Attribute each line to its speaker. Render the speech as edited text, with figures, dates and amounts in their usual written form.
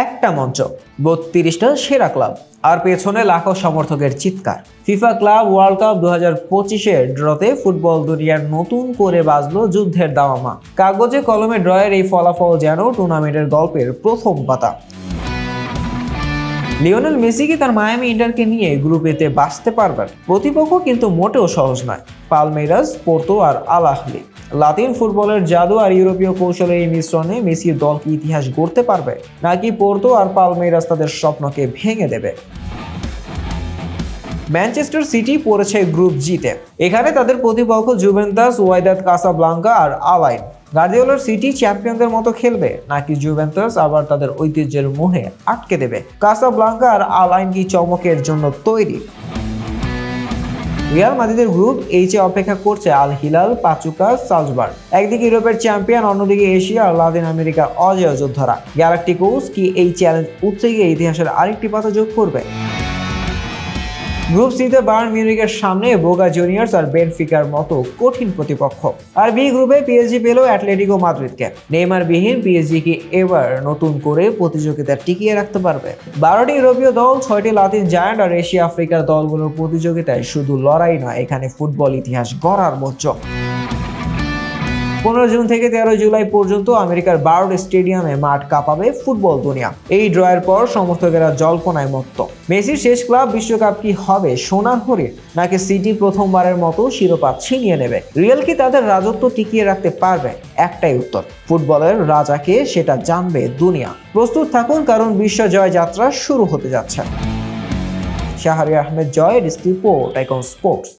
Speaker 1: একটা মঞ্চ, 32টা সেরা ক্লাব, আর পেছনে লাখো সমর্থকের চিৎকার। ফিফা ক্লাব ওয়ার্ল্ড কাপ 2025-এর ড্রতে ফুটবল দুনিয়ার নতুন করে বাজলো যুদ্ধের দামামা। কাগজে কলমে ড্রয়ের এই ফলাফল যেন টুর্নামেন্টের গল্পের প্রথম পাতা। লিওনেল মেসি কি তার মায়ামি ইন্টারকে নিয়ে গ্রুপ এতে বাঁচতে পারবেন? প্রতিপক্ষ কিন্তু মোটেও সহজ নয়। পালমেইরাস, পোর্তো আর আল আহলি। লাতিন ফুটবলের জাদু আর ইউরোপীয় কৌশলের এই মিশ্রণে মেসির দল কি ইতিহাস গড়তে পারবে, নাকি পোর্তো আর পালমেইরাস তাদের স্বপ্নকে ভেঙে দেবে? ম্যানচেস্টার সিটি পড়েছে গ্রুপ জিতে। এখানে তাদের প্রতিপক্ষ জুভেন্টাস, ওয়াইদাদ কাসাব্লাঙ্কা আর আলাইন। গার্দিওলার সিটি চ্যাম্পিয়নদের মতো খেলবে, নাকি জুভেন্টাস আবার তাদের ঐতিহ্যের মোহে আটকে দেবে? কাসাব্লাঙ্কা আর আলাইন কি চমকের জন্য তৈরি? রিয়াল মাদ্রিদের গ্রুপ এইচে অপেক্ষা করছে আল হিলাল, পাচুকা, সালজবার্গ। একদিকে ইউরোপের চ্যাম্পিয়ন, অন্যদিকে এশিয়া আর লাতিন আমেরিকার অজেয় যোদ্ধারা। গ্যালাক্টিকোস কি এই চ্যালেঞ্জ উঠতে গিয়ে ইতিহাসের আরেকটি পাতা যোগ করবে? গ্রুপ সিতে বায়ার্ন মিউনিখের সামনে বোকা জুনিয়র্স আর বেনফিকার মতো কঠিন প্রতিপক্ষ। আর বি গ্রুপে পিএসজি পেল অ্যাটলেটিকো মাদ্রিদকে। নেইমার বিহীন পিএসজি কি এবার নতুন করে প্রতিযোগিতা টিকিয়ে রাখতে পারবে? 12টি ইউরোপীয় দল, 6টি লাতিন জায়ান্ট আর এশিয়া আফ্রিকার দলগুলোর প্রতিযোগিতায় শুধু লড়াই নয়, এখানে ফুটবল ইতিহাস গড়ার মঞ্চ। 15 জুন থেকে 13 জুলাই পর্যন্ত আমেরিকার বার্ড স্টেডিয়ামে মাঠ কাঁপাবে ফুটবল দুনিয়া। এই ড্রয়ের পর সমর্থকেরা জল্পনায় মত্ত। মেসির শেষ ক্লাব বিশ্বকাপ কি হবে সোনার হরিণ, নাকি সিটি প্রথমবারের মতো শিরোপা ছিনিয়ে নেবে? রিয়াল কি তাদের রাজত্ব টিকিয়ে রাখতে পারবে? একটাই উত্তর, ফুটবলের রাজাকে সেটা জানবে দুনিয়া। প্রস্তুত থাকুন, কারণ বিশ্ব জয় যাত্রা শুরু হতে যাচ্ছে। শাহরিয়ার আহমেদ জয়, রিপোর্ট, আইকন স্পোর্টস।